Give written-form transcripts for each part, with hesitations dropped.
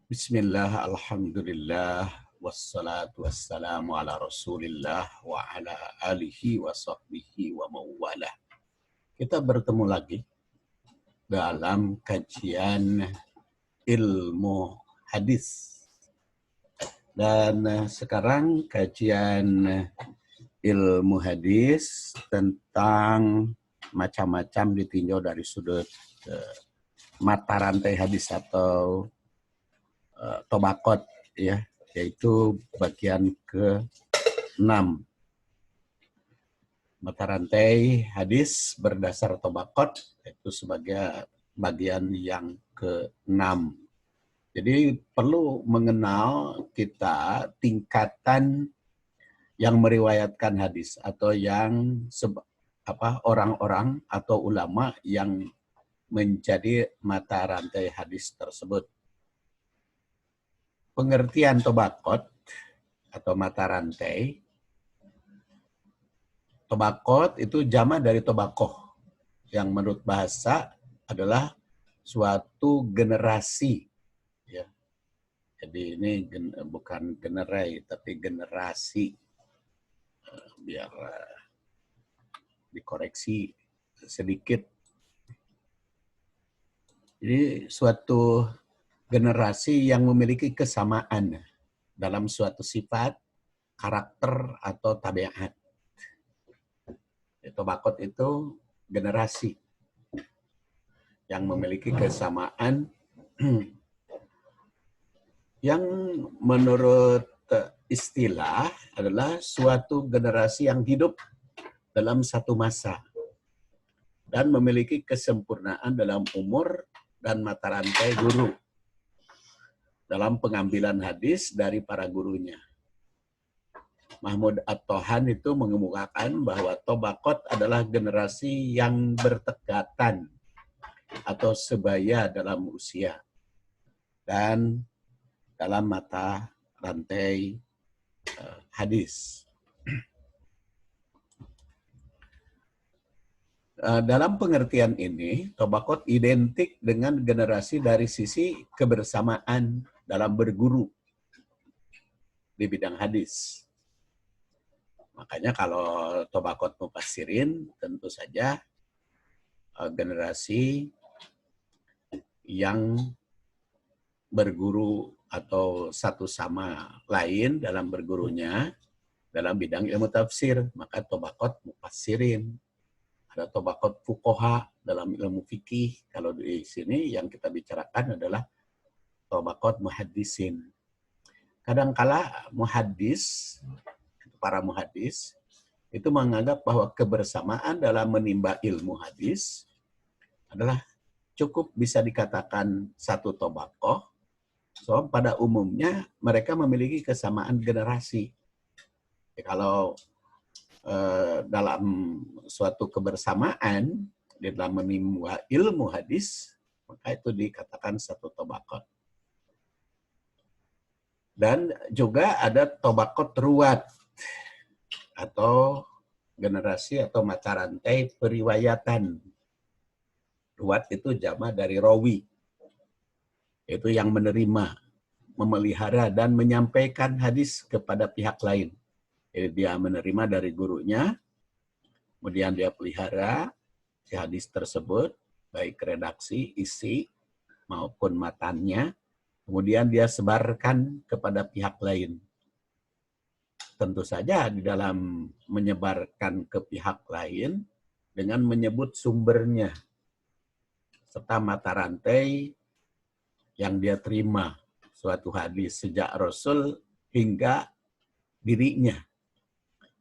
Bismillah, alhamdulillah, wassalatu wassalamu ala rasulillah wa ala alihi wa sahbihi wa mawalah. Kita bertemu lagi dalam kajian ilmu hadis. Dan sekarang kajian ilmu hadis tentang macam-macam ditinjau dari sudut mata rantai hadis atau tobakot, ya, yaitu bagian ke-6. Mata rantai hadis berdasar tobakot itu sebagai bagian yang ke-6. Jadi perlu mengenal kita tingkatan yang meriwayatkan hadis atau yang orang-orang atau ulama yang menjadi mata rantai hadis tersebut. Pengertian tobakot atau mata rantai, tobakot itu jamak dari tobakoh, yang menurut bahasa adalah suatu generasi. Ya. Jadi ini bukan generai, tapi generasi. Biar dikoreksi sedikit. Jadi suatu generasi yang memiliki kesamaan dalam suatu sifat, karakter, atau tabiat. Tobakot itu generasi yang memiliki kesamaan yang menurut istilah adalah suatu generasi yang hidup dalam satu masa dan memiliki kesempurnaan dalam umur dan mata rantai guru dalam pengambilan hadis dari para gurunya. Mahmud At-Tohan itu mengemukakan bahwa tobakot adalah generasi yang bertekatan atau sebaya dalam usia dan dalam mata rantai hadis. Dalam pengertian ini, tobakot identik dengan generasi dari sisi kebersamaan dalam berguru di bidang hadis. Makanya kalau tobakot mufassirin tentu saja generasi yang berguru atau satu sama lain dalam bergurunya dalam bidang ilmu tafsir, maka tobakot mufassirin. Ada tobakot fuqaha dalam ilmu fikih. Kalau di sini yang kita bicarakan adalah tobakot muhaddisin. Kadangkala muhaddis, para muhaddis, itu menganggap bahwa kebersamaan dalam menimba ilmu hadis adalah cukup bisa dikatakan satu tobakoh. So, pada umumnya mereka memiliki kesamaan generasi. Kalau dalam suatu kebersamaan di dalam menimba ilmu hadis, maka itu dikatakan satu tobakot. Dan juga ada tobakot ruwat atau generasi atau mata rantai periwayatan. Ruwat itu jamak dari rawi, itu yang menerima, memelihara, dan menyampaikan hadis kepada pihak lain. Jadi dia menerima dari gurunya, kemudian dia pelihara si hadis tersebut, baik redaksi, isi, maupun matannya, kemudian dia sebarkan kepada pihak lain. Tentu saja di dalam menyebarkan ke pihak lain dengan menyebut sumbernya, serta mata rantai yang dia terima suatu hadis sejak Rasul hingga dirinya.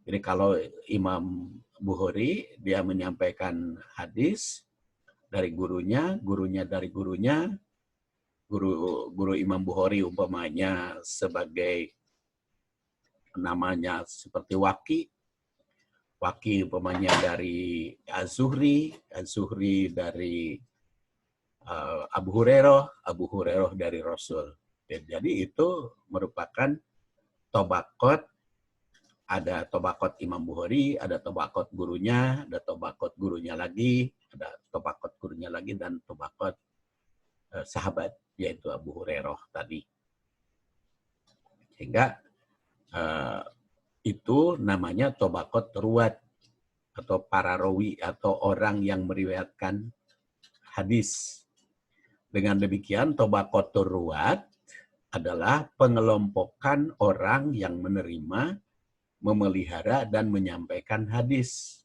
Jadi kalau Imam Bukhari, dia menyampaikan hadis dari gurunya, gurunya dari gurunya, guru Imam Bukhari umpamanya sebagai namanya seperti Waki umpamanya dari Az-Zuhri, Az-Zuhri dari Abu Hurairah dari Rasul. Jadi itu merupakan tobakot. Ada tobakot Imam Bukhari, ada tobakot gurunya, ada tobakot gurunya lagi, ada tobakot gurunya lagi, dan tobakot sahabat, yaitu Abu Hurairah tadi. Sehingga itu namanya tobaqat ruwat atau para rawi atau orang yang meriwayatkan hadis. Dengan demikian tobaqat ruwat adalah pengelompokan orang yang menerima, memelihara dan menyampaikan hadis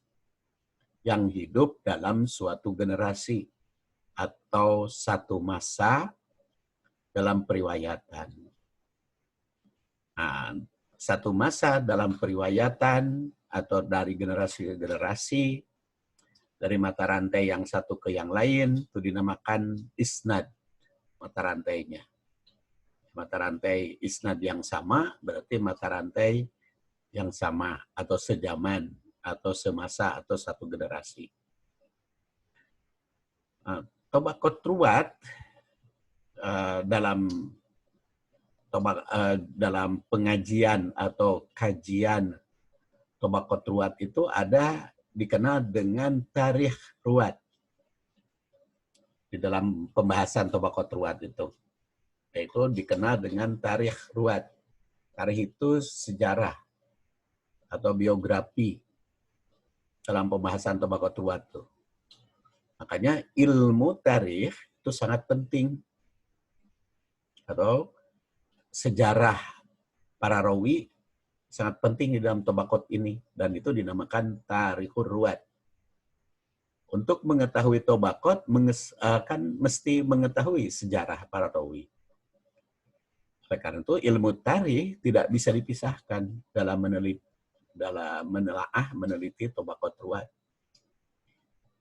yang hidup dalam suatu generasi atau satu masa dalam periwayatan. Nah, satu masa dalam periwayatan atau dari generasi ke generasi, dari mata rantai yang satu ke yang lain, itu dinamakan isnad, mata rantainya. Mata rantai isnad yang sama berarti mata rantai yang sama atau sejaman atau semasa atau satu generasi. Tobaqat ruwat dalam pengajian atau kajian tobaqat ruwat itu ada dikenal dengan tarikh ruwat. Di dalam pembahasan tobaqat ruwat itu, yaitu dikenal dengan tarikh ruwat. Tarikh itu sejarah atau biografi dalam pembahasan tobaqat ruwat itu. Makanya ilmu tarikh itu sangat penting, atau sejarah para rawi sangat penting di dalam tobaqat ini, dan itu dinamakan tarikhur ruwat. Untuk mengetahui tobaqat kan mesti mengetahui sejarah para rawi. Oleh karena itu ilmu tarikh tidak bisa dipisahkan dalam meneliti tobaqat ruwat.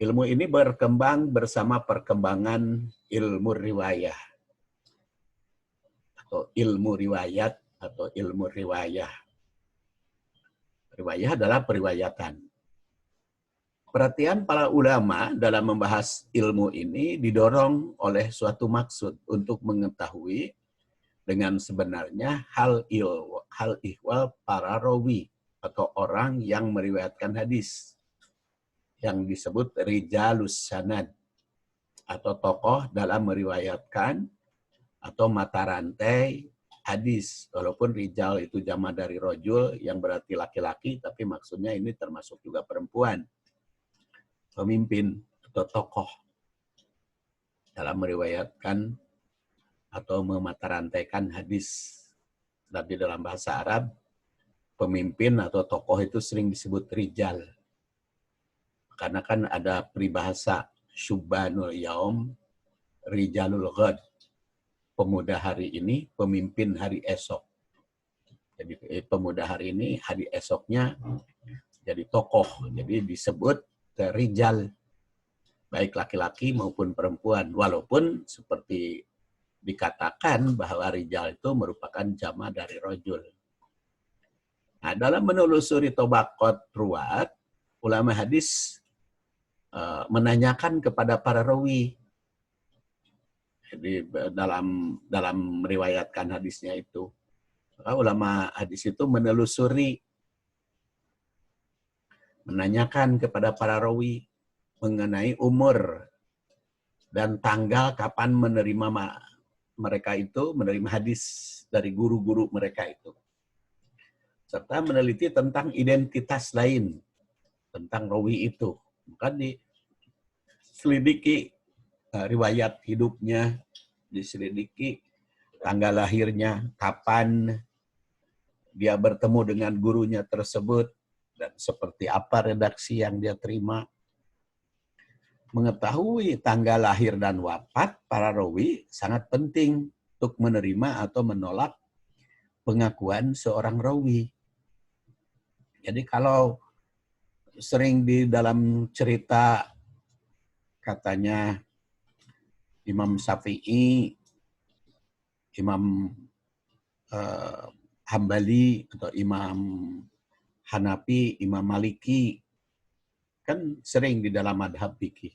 Ilmu ini berkembang bersama perkembangan ilmu riwayah atau ilmu riwayat atau ilmu riwayah. Riwayah adalah periwayatan. Perhatian para ulama dalam membahas ilmu ini didorong oleh suatu maksud untuk mengetahui dengan sebenarnya hal ihwal para rawi atau orang yang meriwayatkan hadis, yang disebut rijalus sanad atau tokoh dalam meriwayatkan atau mata rantai hadis. Walaupun rijal itu jamak dari rojul yang berarti laki-laki, tapi maksudnya ini termasuk juga perempuan. Pemimpin atau tokoh dalam meriwayatkan atau mematarantaikan hadis. Tapi dalam bahasa Arab, pemimpin atau tokoh itu sering disebut rijal. Karena kan ada peribahasa syubbanul yaum, rijalul ghad. Pemuda hari ini, pemimpin hari esok. Jadi pemuda hari ini, hari esoknya jadi tokoh. Jadi disebut rijal, baik laki-laki maupun perempuan. Walaupun seperti dikatakan bahwa rijal itu merupakan jamak dari rojul. Nah, dalam menelusuri tobaqat ruwat, ulama hadis menanyakan kepada para rawi. Jadi dalam meriwayatkan hadisnya itu, ulama hadis itu menelusuri, menanyakan kepada para rawi mengenai umur dan tanggal kapan mereka itu menerima hadis dari guru-guru mereka itu, serta meneliti tentang identitas lain tentang rawi itu. Maka diselidiki riwayat hidupnya, diselidiki tanggal lahirnya, kapan dia bertemu dengan gurunya tersebut, dan seperti apa redaksi yang dia terima. Mengetahui tanggal lahir dan wafat para rawi sangat penting untuk menerima atau menolak pengakuan seorang rawi. Jadi kalau sering di dalam cerita katanya Imam Syafi'i, Imam Hambali atau Imam Hanafi, Imam Maliki, kan sering di dalam madhab fikih.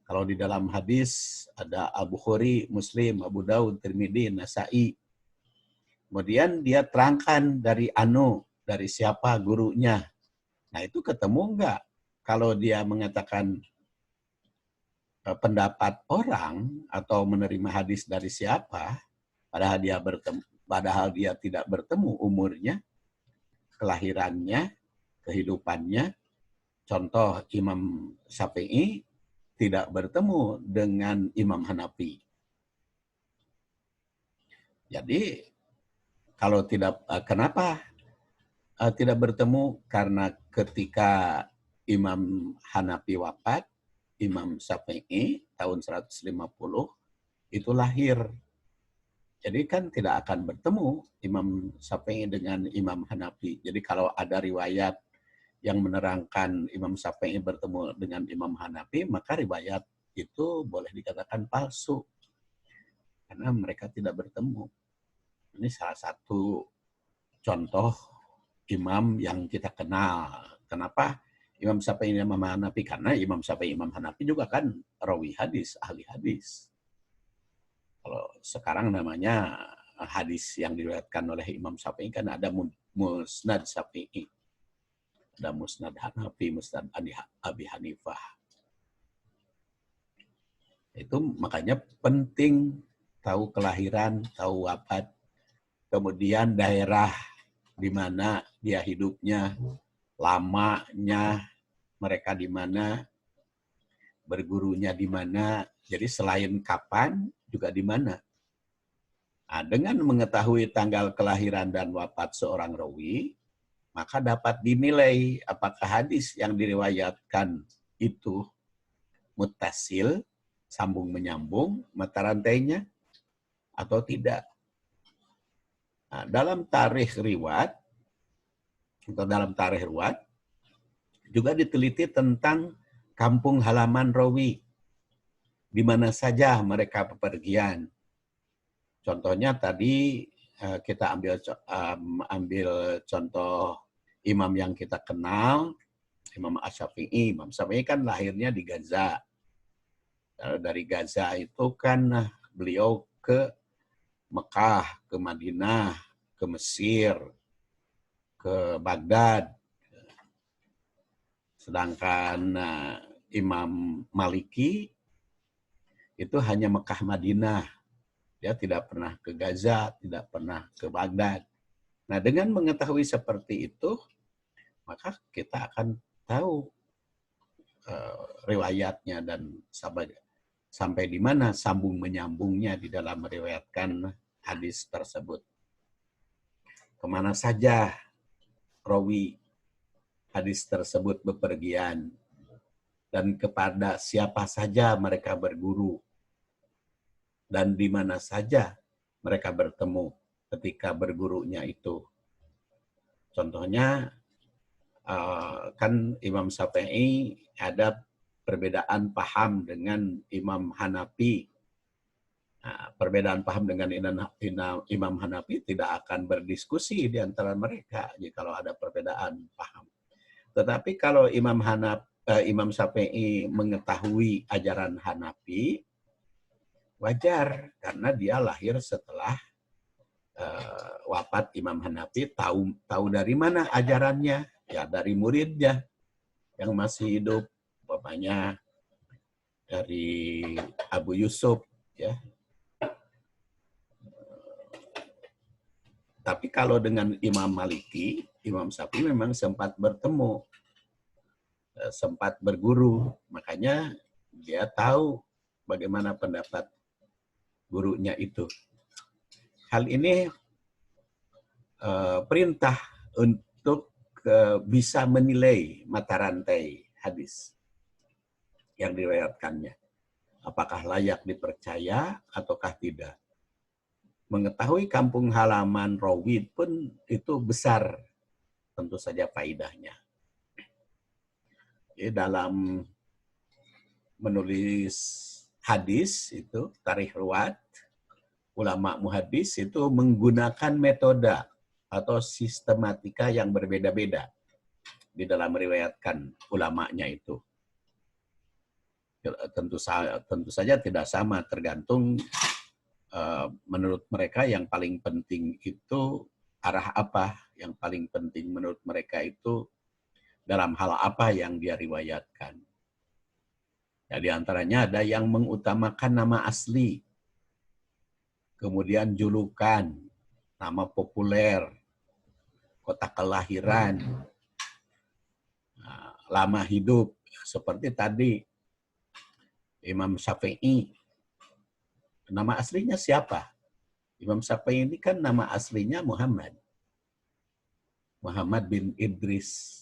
Kalau di dalam hadis ada Al-Bukhari, Muslim, Abu Daud, Tirmidzi, Nasa'i. Kemudian dia terangkan dari siapa gurunya. Nah itu ketemu enggak? Kalau dia mengatakan pendapat orang atau menerima hadis dari siapa, padahal dia padahal dia tidak bertemu umurnya, kelahirannya, kehidupannya. Contoh Imam Syafi'i tidak bertemu dengan Imam Hanafi. Jadi kalau tidak, kenapa tidak bertemu? Karena ketika Imam Hanafi wafat, Imam Syafi'i tahun 150 itu lahir. Jadi kan tidak akan bertemu Imam Syafi'i dengan Imam Hanafi. Jadi kalau ada riwayat yang menerangkan Imam Syafi'i bertemu dengan Imam Hanafi, maka riwayat itu boleh dikatakan palsu. Karena mereka tidak bertemu. Ini salah satu contoh imam yang kita kenal. Kenapa Imam Syafi'i dan Imam Hanafi? Karena Imam Syafi'i Imam Hanafi juga kan rawi hadis, ahli hadis. Kalau sekarang namanya hadis yang diriwayatkan oleh Imam Syafi'i kan ada Musnad Syafi'i. Ada Musnad Hanafi, Musnad Abi Hanifah. Itu makanya penting tahu kelahiran, tahu wafat, kemudian daerah di mana dia hidupnya, lamanya mereka di mana, bergurunya di mana. Jadi selain kapan, juga di mana. Nah, dengan mengetahui tanggal kelahiran dan wafat seorang rawi, maka dapat dinilai apakah hadis yang diriwayatkan itu muttasil, sambung menyambung, mata rantainya, atau tidak. Nah, dalam tarikh riwayat, atau dalam tarikh riwayat, juga diteliti tentang kampung halaman rawi, di mana saja mereka bepergian. Contohnya tadi kita ambil contoh imam yang kita kenal, Imam Asy-Syafi'i. Imam Syafi'i kan lahirnya di Gaza. Lalu dari Gaza itu kan beliau ke Mekah, ke Madinah, ke Mesir, ke Baghdad. Sedangkan Imam Maliki itu hanya Mekah, Madinah. Dia tidak pernah ke Gaza, tidak pernah ke Baghdad. Nah, dengan mengetahui seperti itu, maka kita akan tahu riwayatnya dan sampai di mana sambung menyambungnya di dalam meriwayatkan hadis tersebut. Kemana saja rawi hadis tersebut bepergian dan kepada siapa saja mereka berguru dan di mana saja mereka bertemu ketika bergurunya itu. Contohnya kan Imam Syafi'i ada perbedaan paham dengan Imam Hanafi. Nah, perbedaan paham dengan Imam Hanafi tidak akan berdiskusi di antara mereka kalau ada perbedaan paham. Tetapi kalau Imam Syafi'i mengetahui ajaran Hanafi, wajar karena dia lahir setelah wafat Imam Hanafi, tahu dari mana ajarannya, ya dari muridnya yang masih hidup, bapaknya dari Abu Yusuf, ya. Tapi kalau dengan Imam Maliki, Imam Syafi'i memang sempat bertemu, sempat berguru, makanya dia tahu bagaimana pendapat gurunya itu. Hal ini perintah untuk bisa menilai mata rantai hadis yang diriwayatkannya. Apakah layak dipercaya ataukah tidak. Mengetahui kampung halaman rawi pun itu besar tentu saja faidahnya. Dalam menulis hadis itu tarikh riwayat, ulama muhaddis itu menggunakan metode atau sistematika yang berbeda-beda di dalam meriwayatkan ulamanya itu. Tentu saja tidak sama, tergantung menurut mereka yang paling penting itu arah apa, yang paling penting menurut mereka itu dalam hal apa yang dia riwayatkan. Ya, di antaranya ada yang mengutamakan nama asli, kemudian julukan, nama populer, kota kelahiran, lama hidup. Seperti tadi, Imam Syafi'i. Nama aslinya siapa? Imam Syafi'i ini kan nama aslinya Muhammad. Muhammad bin Idris.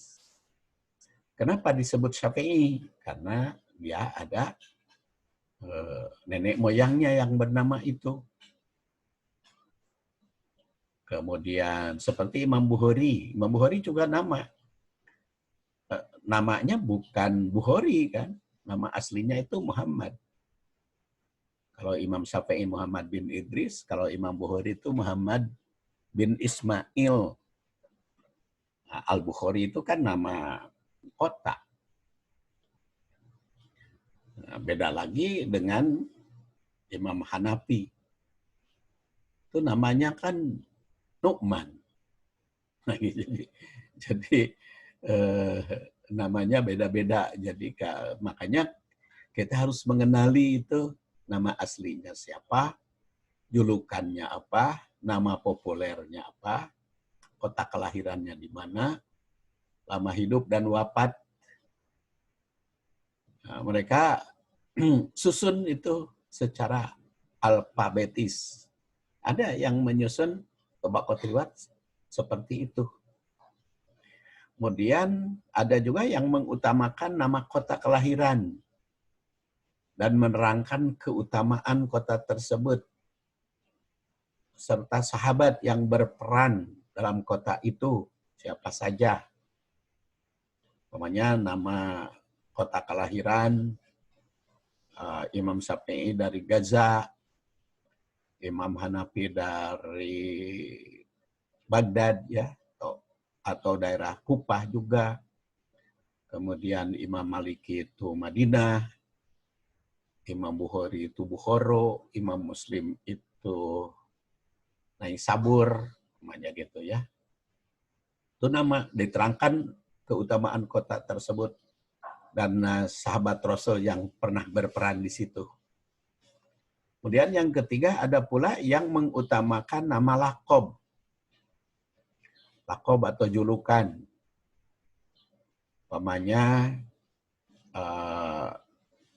Kenapa disebut Syafi'i? Karena dia ada nenek moyangnya yang bernama itu. Kemudian seperti Imam Bukhari. Imam Bukhari juga namanya bukan Bukhari kan. Nama aslinya itu Muhammad. Kalau Imam Syafi'i Muhammad bin Idris, kalau Imam Bukhari itu Muhammad bin Ismail. Nah, Al-Bukhari itu kan nama kota. Nah, beda lagi dengan Imam Hanafi. Itu namanya kan Nu'man. Nah, jadi namanya beda-beda. Jadi makanya kita harus mengenali itu nama aslinya siapa, julukannya apa, nama populernya apa, kota kelahirannya di mana, lama hidup dan wafat. Nah, mereka susun itu secara alfabetis. Ada yang menyusun tabaqat riwayat seperti itu. Kemudian ada juga yang mengutamakan nama kota kelahiran dan menerangkan keutamaan kota tersebut serta sahabat yang berperan dalam kota itu siapa saja. Namanya nama kota kelahiran Imam Syafi'i dari Gaza, Imam Hanafi dari Baghdad ya, atau daerah Kufah juga. Kemudian Imam Maliki itu Madinah, Imam Bukhari itu Bukhara, Imam Muslim itu Naisabur, namanya gitu ya. Itu nama diterangkan keutamaan kota tersebut dan sahabat Rasul yang pernah berperan di situ. Kemudian yang ketiga ada pula yang mengutamakan nama lakob. Lakob atau julukan. Umpamanya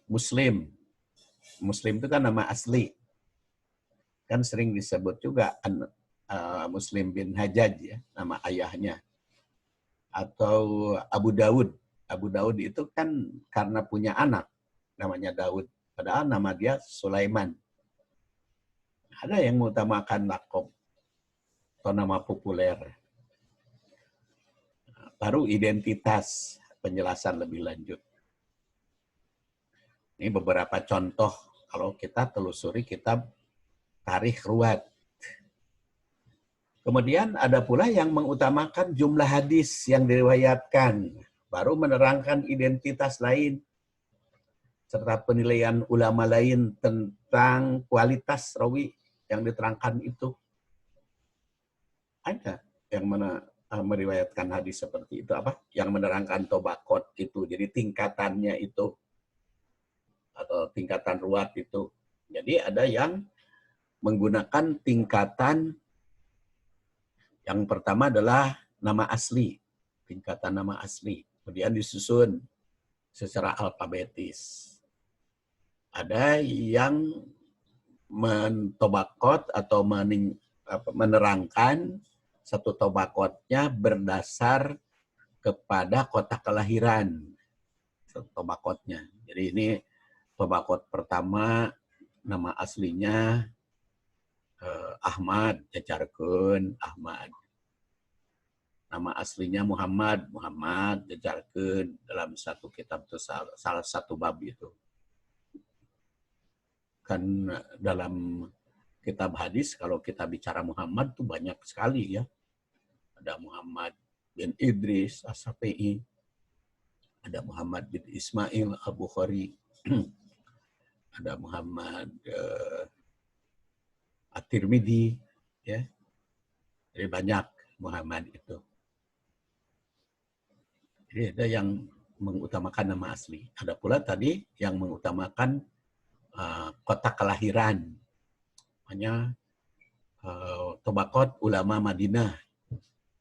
Muslim. Muslim itu kan nama asli. Kan sering disebut juga Muslim bin Hajjaj ya, nama ayahnya. Atau Abu Daud. Abu Daud itu kan karena punya anak namanya Daud. Padahal nama dia Sulaiman. Ada yang mengutamakan lakob atau nama populer. Baru identitas, penjelasan lebih lanjut. Ini beberapa contoh kalau kita telusuri kitab Tarikh Ruwat. Kemudian ada pula yang mengutamakan jumlah hadis yang diriwayatkan, baru menerangkan identitas lain, serta penilaian ulama lain tentang kualitas rawi yang diterangkan itu. Ada yang meriwayatkan hadis seperti itu, yang menerangkan tobakot itu, jadi tingkatannya itu, atau tingkatan ruwat itu. Jadi ada yang menggunakan tingkatan. Yang pertama adalah nama asli, tingkatan nama asli. Kemudian disusun secara alfabetis. Ada yang mentobakot atau menerangkan satu tobakotnya berdasar kepada kota kelahiran. Satu tobakotnya. Jadi ini tobakot pertama, nama aslinya Ahmad, jajarkeun Ahmad. Nama aslinya Muhammad, jajarkeun dalam satu kitab itu, salah satu bab itu. Kan dalam kitab hadis kalau kita bicara Muhammad itu banyak sekali ya. Ada Muhammad bin Idris As-Syafi'i, ada Muhammad bin Ismail Al-Bukhari, ada Muhammad At-Tirmidzi ya. Jadi banyak Muhammad itu. Jadi ada yang mengutamakan nama asli. Ada pula tadi yang mengutamakan kota kelahiran. Makanya Tobaqot ulama Madinah,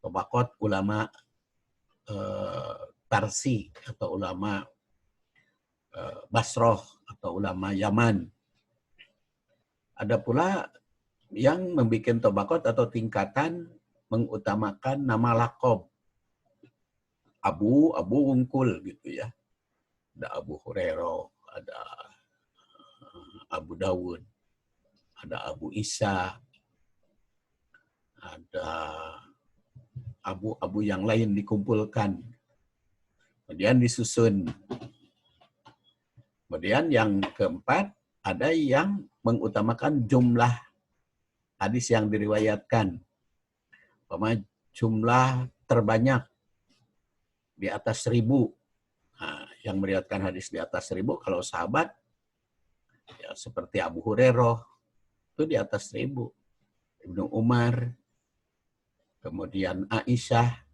Tobaqot ulama Parsi atau ulama Basroh atau ulama Yaman. Ada pula yang membuat tobaqot atau tingkatan mengutamakan nama lakob. Abu Wungkul gitu ya. Ada Abu Hurairah, ada Abu Dawud, ada Abu Isa, ada abu yang lain dikumpulkan. Kemudian disusun. Kemudian yang keempat, ada yang mengutamakan jumlah hadis yang diriwayatkan. Jumlah terbanyak di atas 1000. Nah, yang meriwayatkan hadis di atas 1000, kalau sahabat, ya seperti Abu Hurairah, itu di atas 1000. Ibnu Umar, kemudian Aisyah,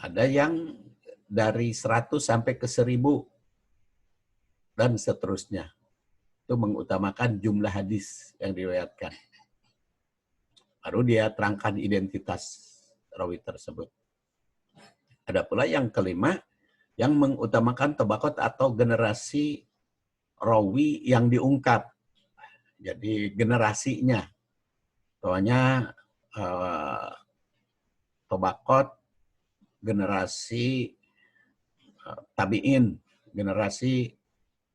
ada yang dari 100 sampai ke 1000, dan seterusnya. Itu mengutamakan jumlah hadis yang diriwayatkan. Baru dia terangkan identitas rawi tersebut. Ada pula yang kelima, yang mengutamakan tabaqat atau generasi rawi yang diungkap. Jadi generasinya. Soalnya tabaqat generasi tabi'in, generasi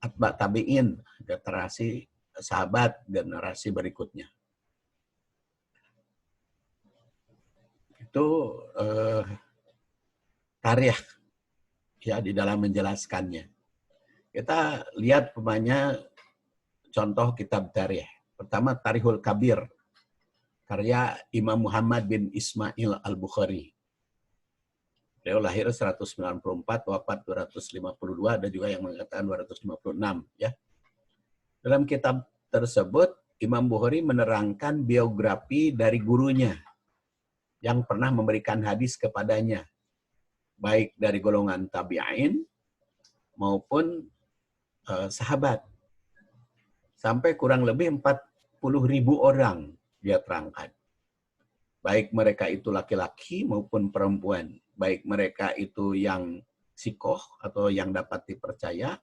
atba tabi'in, generasi sahabat, generasi berikutnya. Itu tarikh ya di dalam menjelaskannya. Kita lihat pemanya contoh kitab tarikh. Pertama Tarikhul Kabir, karya Imam Muhammad bin Ismail Al-Bukhari. Beliau lahir 194, wafat 252, ada juga yang mengatakan 256 ya. Dalam kitab tersebut Imam Bukhari menerangkan biografi dari gurunya yang pernah memberikan hadis kepadanya, baik dari golongan tabi'in maupun sahabat. Sampai kurang lebih 40.000 orang dia terangkan. Baik mereka itu laki-laki maupun perempuan. Baik mereka itu yang sikoh atau yang dapat dipercaya,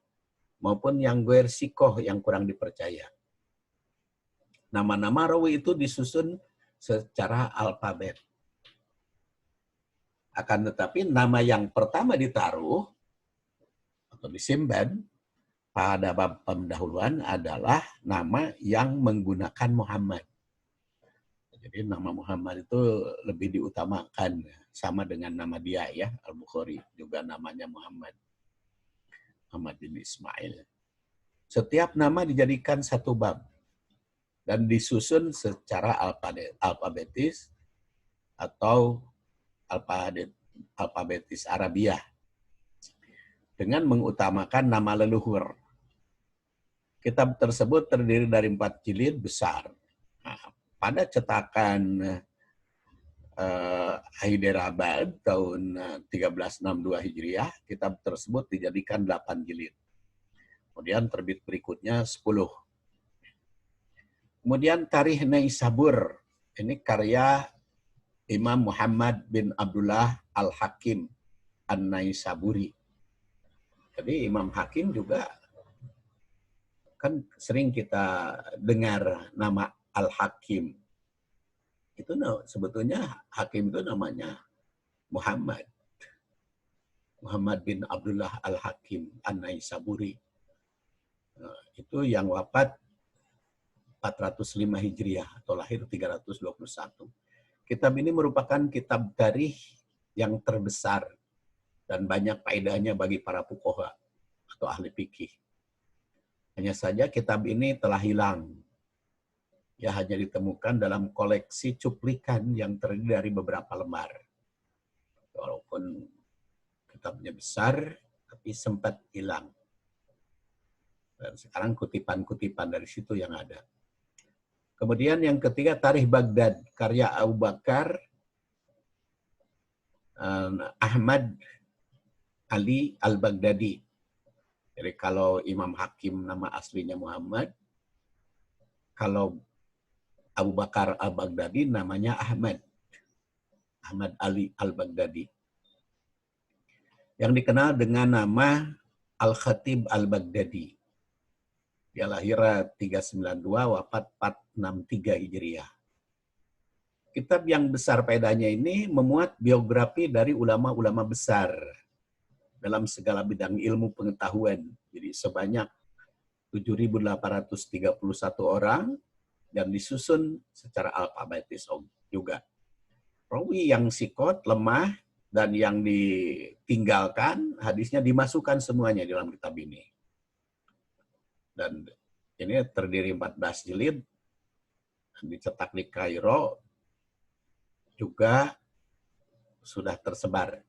maupun yang guer sikoh yang kurang dipercaya. Nama-nama rawi itu disusun secara alfabet. Akan tetapi nama yang pertama ditaruh atau disimpan pada bab pendahuluan adalah nama yang menggunakan Muhammad. Jadi nama Muhammad itu lebih diutamakan, sama dengan nama dia ya, Al-Bukhari juga namanya Muhammad. Muhammad bin Ismail. Setiap nama dijadikan satu bab dan disusun secara alfabetis atau alfabetis Arabiah dengan mengutamakan nama leluhur. Kitab tersebut terdiri dari 4 jilid besar. Nah, pada cetakan Hyderabad tahun 1362 Hijriah, kitab tersebut dijadikan 8 jilid. Kemudian terbit berikutnya 10. Kemudian Tarikh Naisabur, ini karya Imam Muhammad bin Abdullah Al-Hakim An-Naisaburi. Jadi Imam Hakim juga kan sering kita dengar nama Al-Hakim. Itu sebetulnya Hakim itu namanya Muhammad. Muhammad bin Abdullah Al-Hakim An-Naisaburi. Itu yang wafat 405 Hijriah atau lahir 321. Kitab ini merupakan kitab tarikh yang terbesar dan banyak faedahnya bagi para fuqaha atau ahli fikih. Hanya saja kitab ini telah hilang. Ya, hanya ditemukan dalam koleksi cuplikan yang terdiri dari beberapa lembar. Walaupun kitabnya besar, tapi sempat hilang. Dan sekarang kutipan-kutipan dari situ yang ada. Kemudian yang ketiga, Tarikh Baghdad, karya Abu Bakar Ahmad Ali Al-Baghdadi. Jadi kalau Imam Hakim nama aslinya Muhammad, kalau Abu Bakar al-Baghdadi namanya Ahmad Ali al-Baghdadi, yang dikenal dengan nama Al-Khatib al-Baghdadi. Dia lahir 392, wafat 463 Hijriah. Kitab yang besar faedahnya ini memuat biografi dari ulama-ulama besar dalam segala bidang ilmu pengetahuan. Jadi sebanyak 7.831 orang, dan disusun secara alfabetis juga. Rawi yang sikot, lemah, dan yang ditinggalkan, hadisnya dimasukkan semuanya dalam kitab ini. Dan ini terdiri 14 jilid, dicetak di Kairo, juga sudah tersebar.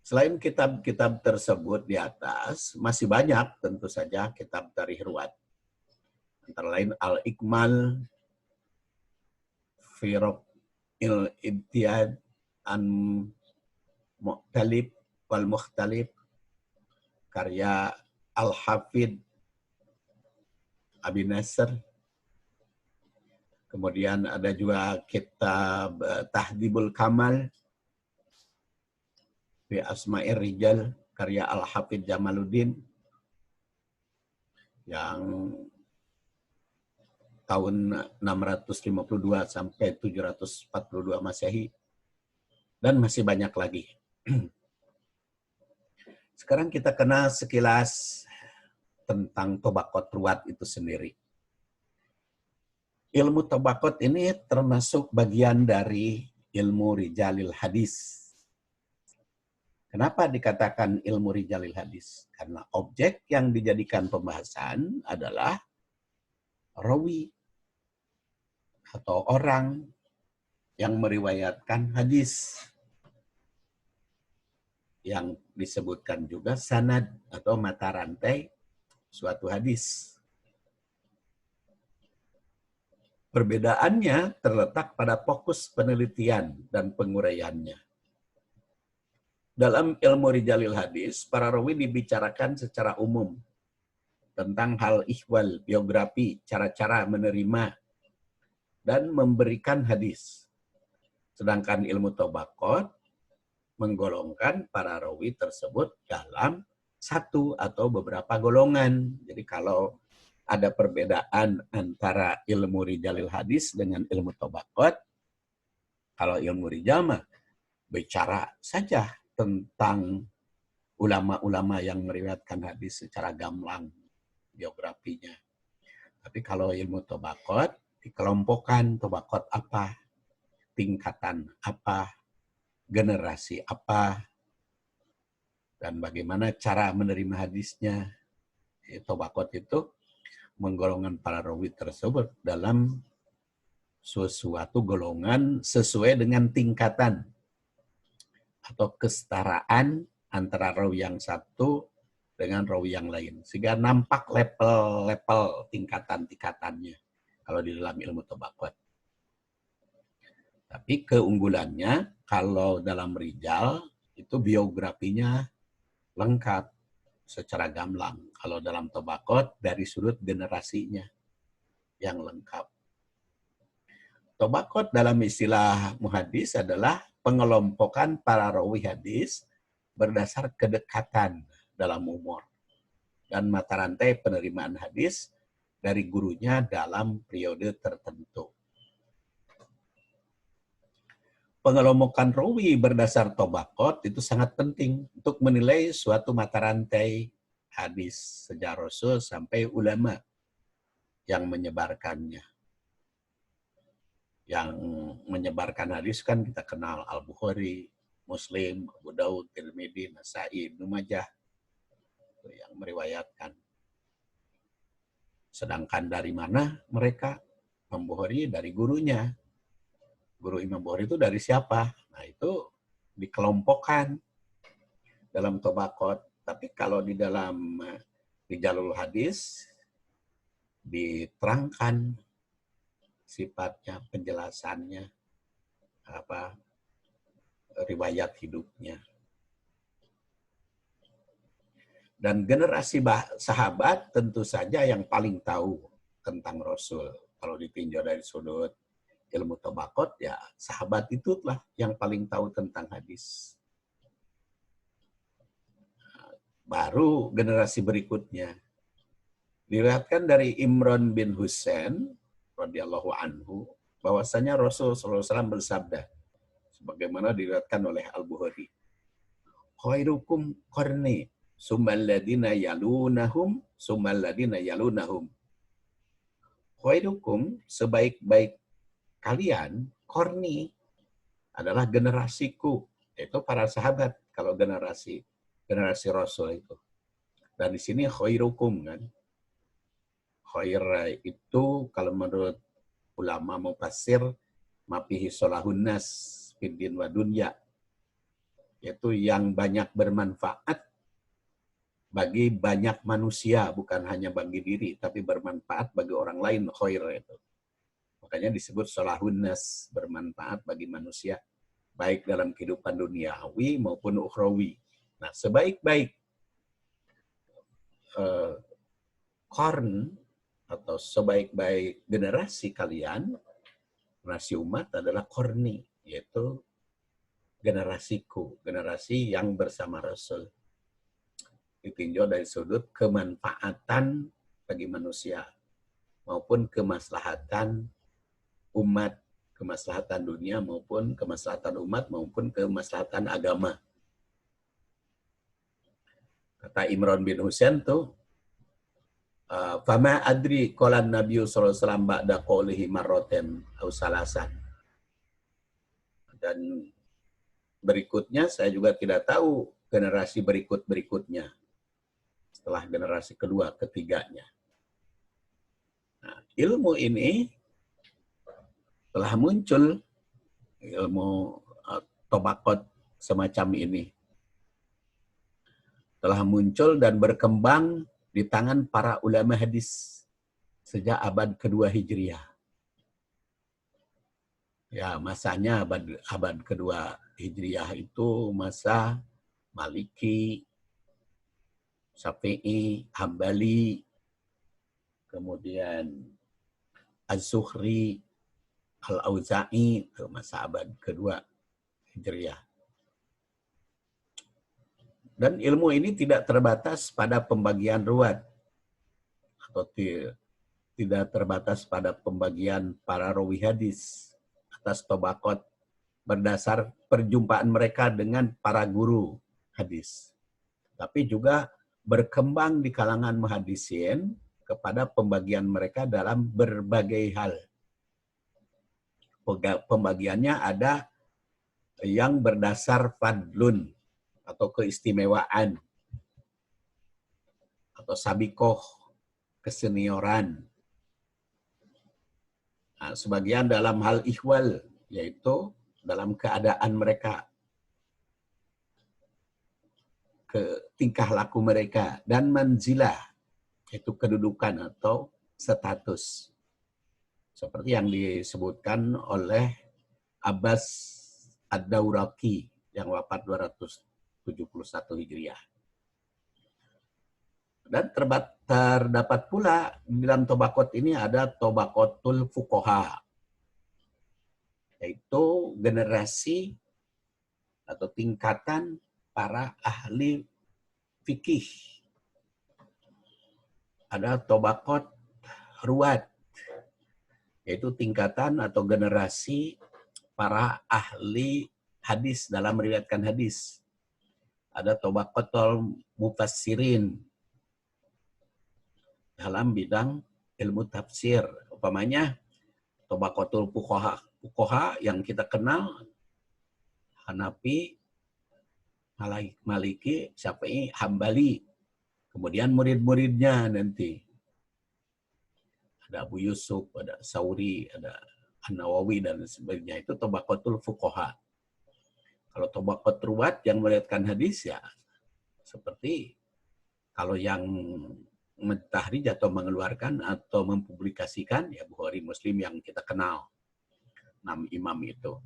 Selain kitab-kitab tersebut di atas, masih banyak tentu saja kitab tarikh ruwat. Antara lain Al-Ikmal, Firaq il-Ibtiyad, An-Mu'talib wal-Mukhtalib, karya Al-Hafidh Abi Nasr. Kemudian ada juga kitab Tahdhibul Kamal fi Asma'ir Rijal, karya Al-Hafidh Jamaluddin, yang tahun 652 sampai 742 Masehi, dan masih banyak lagi. Sekarang kita kenal sekilas tentang tobaqot ruwat itu sendiri. Ilmu tobaqot ini termasuk bagian dari ilmu rijalil hadis. Kenapa dikatakan ilmu rijalil hadis? Karena objek yang dijadikan pembahasan adalah rawi atau orang yang meriwayatkan hadis, yang disebutkan juga sanad atau mata rantai suatu hadis. Perbedaannya terletak pada fokus penelitian dan penguraiannya. Dalam ilmu rijalil hadis, para rawi dibicarakan secara umum tentang hal ihwal, biografi, cara-cara menerima dan memberikan hadis. Sedangkan ilmu tobaqot menggolongkan para rawi tersebut dalam satu atau beberapa golongan. Jadi kalau ada perbedaan antara ilmu rijalil hadis dengan ilmu tobaqot, kalau ilmu rijal mah bicara saja tentang ulama-ulama yang meriwayatkan hadis secara gamblang biografinya. Tapi kalau ilmu tobaqot dikelompokkan, tobaqot apa, tingkatan apa, generasi apa, dan bagaimana cara menerima hadisnya. Tobaqot itu menggolongkan para rawi tersebut dalam suatu golongan sesuai dengan tingkatan atau kesetaraan antara rawi yang satu dengan rawi yang lain, sehingga nampak level-level tingkatan-tingkatannya kalau di dalam ilmu tobaqot. Tapi keunggulannya kalau dalam rijal itu biografinya lengkap secara gamblang. Kalau dalam tobaqot dari sudut generasinya yang lengkap. Tobaqot dalam istilah muhadis adalah pengelompokan para rawi hadis berdasar kedekatan dalam umur dan mata rantai penerimaan hadis dari gurunya dalam periode tertentu. Pengelompokan rawi berdasar tobaqot itu sangat penting untuk menilai suatu mata rantai hadis sejak Rasul sampai ulama yang menyebarkannya. Yang menyebarkan hadis kan kita kenal Al-Bukhari, Muslim, Abu Daud, Tirmidzi, Nasai, Ibnu Majah yang meriwayatkan. Sedangkan dari mana mereka? Imam Bukhari dari gurunya. Guru Imam Bukhari itu dari siapa? Nah, itu dikelompokkan dalam tobaqot. Tapi kalau di dalam rijalul hadis diterangkan sifatnya, penjelasannya, riwayat hidupnya. Dan generasi sahabat tentu saja yang paling tahu tentang Rasul. kalau ditinjau dari sudut ilmu tabaqat, ya sahabat itulah yang paling tahu tentang hadis. Baru generasi berikutnya. Diriwayatkan dari Imran bin Husain radhiyallahu anhu bahwasanya Rasul SAW bersabda, sebagaimana diriwayatkan oleh Al-Bukhari, khairukum qarni summal ladina yalunahum summal ladina yalunahum. Khairukum, sebaik-baik kalian, qarni adalah generasiku, itu para sahabat. Kalau generasi Rasul itu. Dan di sini khairukum kan. Khair itu kalau menurut ulama mufassir mafihi solahun nas fiddin wa dunya, yaitu yang banyak bermanfaat bagi banyak manusia, bukan hanya bagi diri, tapi bermanfaat bagi orang lain, khair itu. Makanya disebut solahun nas, bermanfaat bagi manusia, baik dalam kehidupan duniawi maupun ukhrawi. Nah, sebaik-baik qarn atau sebaik-baik generasi kalian, generasi umat adalah qarni, yaitu generasiku, generasi yang bersama Rasul. Ditinjau dari sudut kemanfaatan bagi manusia maupun kemaslahatan umat, kemaslahatan dunia maupun kemaslahatan umat maupun kemaslahatan agama. Kata Imran bin Husain tuh, fama adri qala Nabi sallallahu alaihi wasallam ba'da qawlihi marraten aw salasan. Dan berikutnya saya juga tidak tahu generasi berikutnya setelah generasi kedua, ketiganya. Nah, ilmu ini telah muncul, ilmu tabaqat semacam ini telah muncul dan berkembang di tangan para ulama hadis sejak abad kedua Hijriah. Ya, masanya abad kedua Hijriah itu masa Maliki, Syafi'i, Hambali, kemudian Az-Zuhri, Al-Auza'i, itu masa abad kedua Hijriah. Dan ilmu ini tidak terbatas pada pembagian ruwat, atau tidak terbatas pada pembagian para rawi hadis atas tabaqat berdasar perjumpaan mereka dengan para guru hadis. Tapi juga berkembang di kalangan muhaddisin kepada pembagian mereka dalam berbagai hal. Pembagiannya ada yang berdasar fadlun atau keistimewaan, atau sabikoh, kesenioran. Nah, sebagian dalam hal ihwal, yaitu dalam keadaan mereka, ke tingkah laku mereka, dan manzilah, yaitu kedudukan atau status. Seperti yang disebutkan oleh Abbas Ad-Dawraqi yang wafat 271 Hijriah. Dan terdapat pula di dalam tabaqat ini ada tabaqatul fuqaha, yaitu generasi atau tingkatan para ahli fikih. Ada tabaqat ruwat, yaitu tingkatan atau generasi para ahli hadis dalam meriwayatkan hadis. Ada tabaqatul mufassirin dalam bidang ilmu tafsir. Umpamanya tabaqatul fuqaha yang kita kenal, Hanafi, Maliki, Syafi'i, Hambali. Kemudian murid-muridnya nanti. Ada Abu Yusuf, ada Sauri, ada An-Nawawi, dan sebagainya. Itu tabaqatul fuqaha. Kalau tabaqat ruwat yang meriwayatkan hadis, ya seperti kalau yang mentahrij atau mengeluarkan atau mempublikasikan, ya Bukhari, Muslim yang kita kenal. 6 imam itu.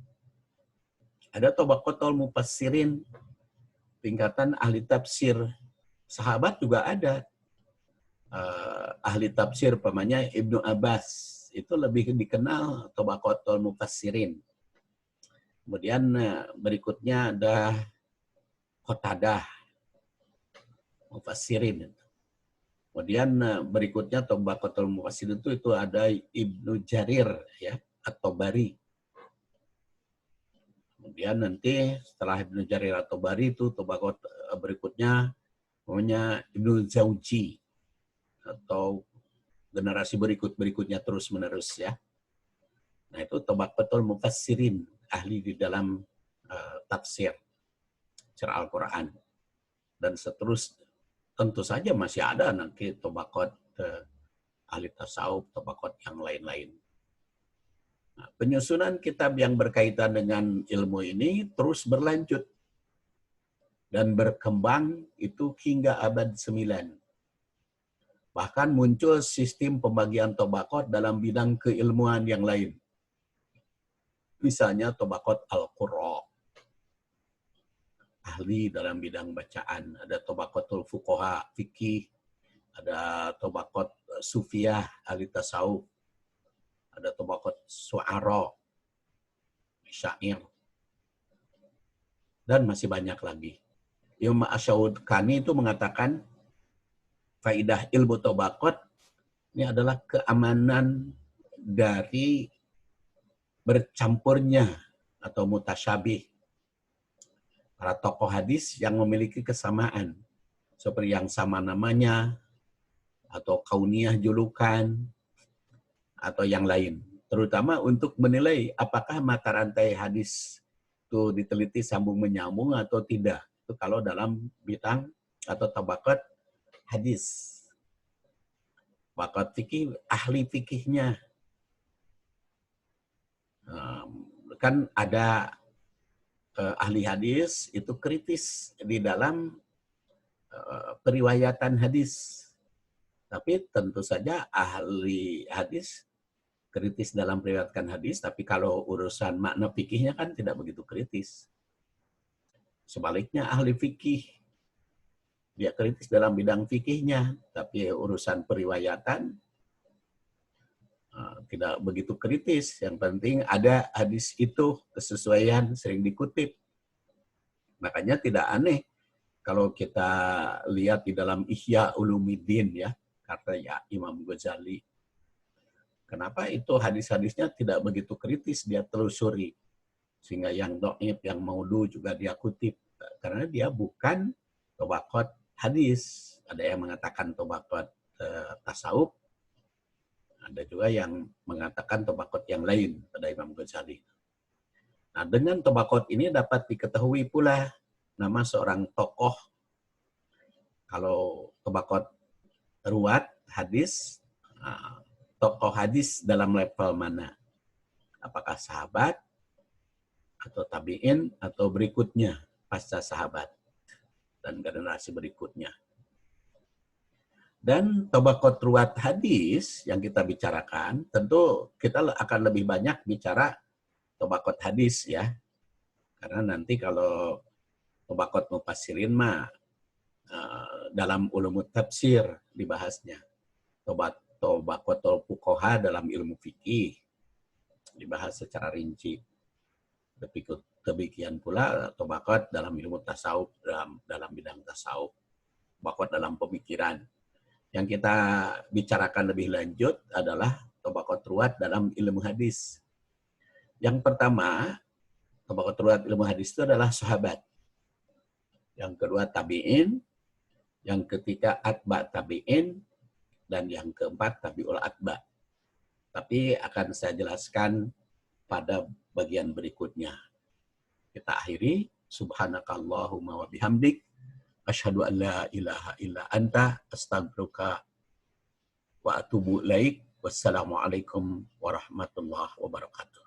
Ada tabaqatul mufassirin, tingkatan ahli tafsir. Sahabat juga ada ahli tafsir, pamannya Ibnu Abbas. itu lebih dikenal Tabaqatul Mufassirin. Kemudian berikutnya ada Qatadah Mufassirin. Kemudian berikutnya Tabaqatul Mufassirin itu ada Ibnu Jarir ya, At-Tabari. Kemudian nanti setelah Ibnu Jarir At-Tabari itu Tabaqat berikutnya namanya Ibnu Jauzi atau generasi berikutnya terus menerus ya. Nah itu Tabaqatul Mufassirin, ahli di dalam tafsir Al-Quran. Dan seterusnya tentu saja masih ada nanti Tabaqat ahli tasawuf, Tabaqat yang lain-lain. Nah, penyusunan kitab yang berkaitan dengan ilmu ini terus berlanjut dan berkembang itu hingga abad 9. Bahkan muncul sistem pembagian Tabaqat dalam bidang keilmuan yang lain. Misalnya Tabaqat Al-Qurra, ahli dalam bidang bacaan. Ada Tabaqatul Fuqaha, fikih. Ada Tabaqat Sufiyah, ahli tasawuf. Ada Tabaqat Su'ara, syair. Dan masih banyak lagi. Imam Ash-Shawkani itu mengatakan faidah ilmu Tabaqat ini adalah keamanan dari bercampurnya atau mutasyabih para tokoh hadis yang memiliki kesamaan seperti yang sama namanya atau kauniyah julukan atau yang lain, terutama untuk menilai apakah mata rantai hadis itu diteliti sambung menyambung atau tidak. Itu kalau dalam bidang atau tabaqat hadis. Tabaqat fikih, ahli fikihnya. Kan ada ahli hadis itu kritis di dalam periwayatan hadis. Tapi tentu saja ahli hadis kritis dalam periwayatan hadis, tapi kalau urusan makna fikihnya kan tidak begitu kritis. Sebaliknya ahli fikih, dia kritis dalam bidang fikihnya, tapi urusan periwayatan tidak begitu kritis. Yang penting ada hadis itu kesesuaian sering dikutip. Makanya tidak aneh kalau kita lihat di dalam Ihya Ulumuddin ya, kata ya Imam Ghazali. Kenapa itu hadis-hadisnya tidak begitu kritis dia telusuri. Sehingga yang dhaif, yang maudhu juga dia kutip. Karena dia bukan tabaqat hadis. Ada yang mengatakan tabaqat tasawuf. Ada juga yang mengatakan tabaqat yang lain pada Imam Ghazali. Nah, dengan tabaqat ini dapat diketahui pula nama seorang tokoh. Kalau tabaqat ruwat hadis, tokoh hadis dalam level mana? Apakah sahabat atau tabi'in atau berikutnya pasca sahabat dan generasi berikutnya. Dan tabaqat ruwat hadis yang kita bicarakan, tentu kita akan lebih banyak bicara tabaqat hadis ya. Karena nanti kalau tabaqat mufassirin mah dalam ulumut tafsir dibahasnya. Tabaqatul fuqaha dalam ilmu fikih dibahas secara rinci. Demikian pula tabaqat dalam ilmu tasawuf, dalam bidang tasawuf. Tabaqat dalam pemikiran. Yang kita bicarakan lebih lanjut adalah tabaqat ruwat dalam ilmu hadis. Yang pertama, tabaqat ruwat ilmu hadis itu adalah sahabat. Yang kedua tabi'in, yang ketiga atba tabi'in, dan yang keempat tabi'ul atba. Tapi akan saya jelaskan pada bagian berikutnya. Kita akhiri. Subhanakallahumma wa bihamdik. Asyhadu an la ilaha illa anta astaghfiruka wa atubu ilaik. Wassalamualaikum warahmatullahi wabarakatuh.